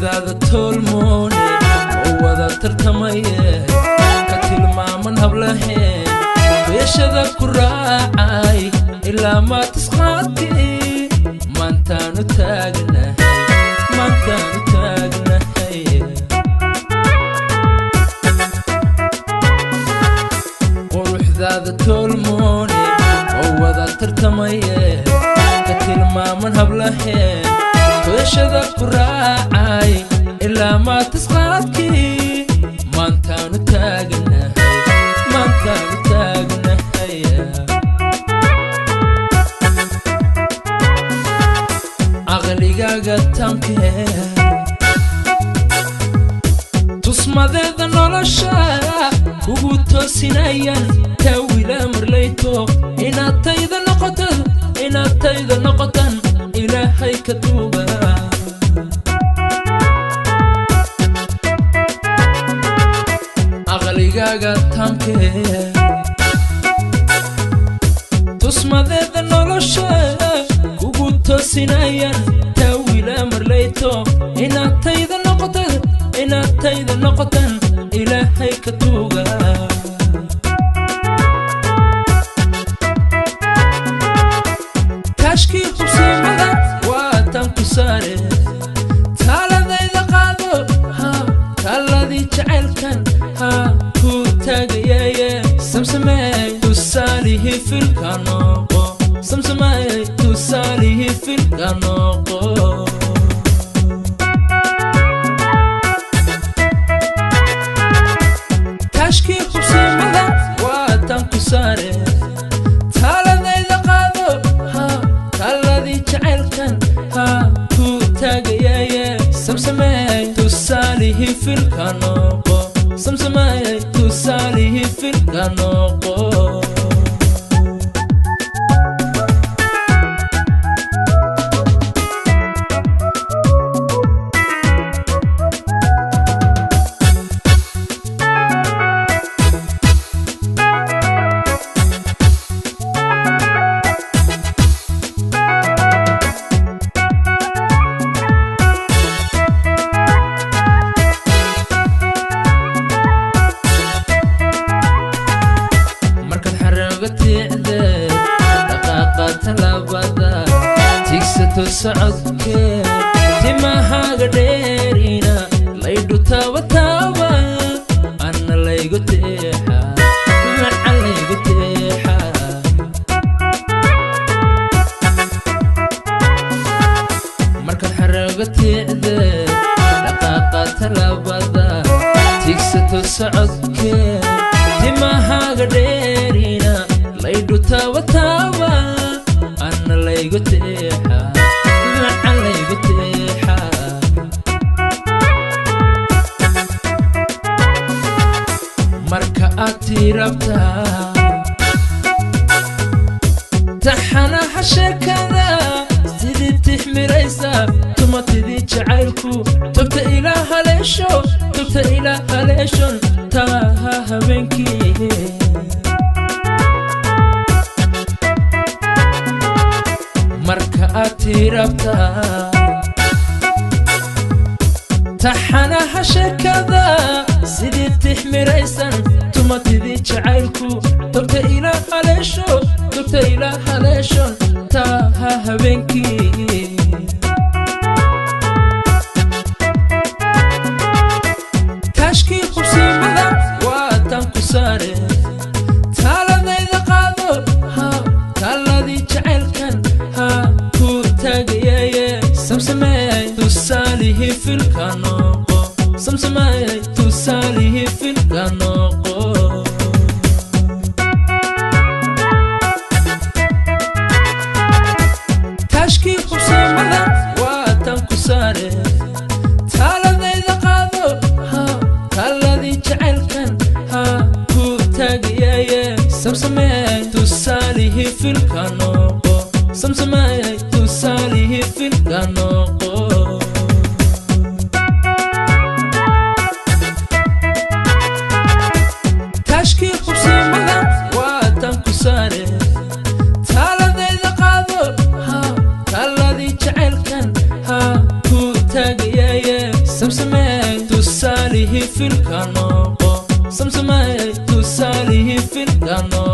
quruxdaada tolmoone oo wada tartamaya ka tilmaaman hablaheen beeshada ku raacay ilaa ma tisqaadkii maantaanu taagnahay quruxdaada tolmoone oo wada tartamaya ka tilmaaman hablaheen beeshada ku raacay ilaa ma tisqaadkii maantaanu taagnahay aqligaaga tankee tusmadeeda nolosha kugu toosinayaan tawila marlayto inaad tayda noqotan ilaahay ka tuuga aqligaaga tankee tusmadeeda nolosha kugu toosinayaan tawila marlayto inaad tayda noqotan ilaahay ka tuuga taashkii xusimada waa tan ku saare taaladayda qaado taaladii jacaylkan ku taagayaye samsamey tusaalihii filka noqo samsamey tusaalihii filka noqo taashkii xusimada waa tan ku saare taaladayda qaado taaladii jacaylkan ku taagayaye samsamey tusaalihii filka noqo samsamey tusaalihii filka noqo socodke timahaaga dheerina laydhu taaba anna laygu teexa markaad xarooga teecde dhaqaaqa talaabada tigsato socodke timahaaga dheerina laydhu taaba anna laygu teexa marka aad tirabtaa taxanaha sheekada sidii tixmiraysa tumatidii jacaylku togta ilaa haleeshon taaha habeenkii marka aad tirabtaa taxanaha sheekada sidii tixmiraysan tumatidii jacaylku togta ilaa haleeshon taaha habeenkii taashkii xusimada waa tan ku saare taaladayda qaado taaladii jacaylkan ku taagayaye samsamey tusaalihii filka noqo samsamey tusaalihii filka noqo taashkii xusimada waa tan ku saare taaladayda qaado taaladii jacaylkan ku taagayaye samsamey tusaalihii filka noqo samsamey tusaalihii filka noqo taashkii xusimada waa tan ku saare taaladayda qaado taaladii jacaylkan ku taagayaye samsamay tusalihi filkano samsamay tusalihi filkano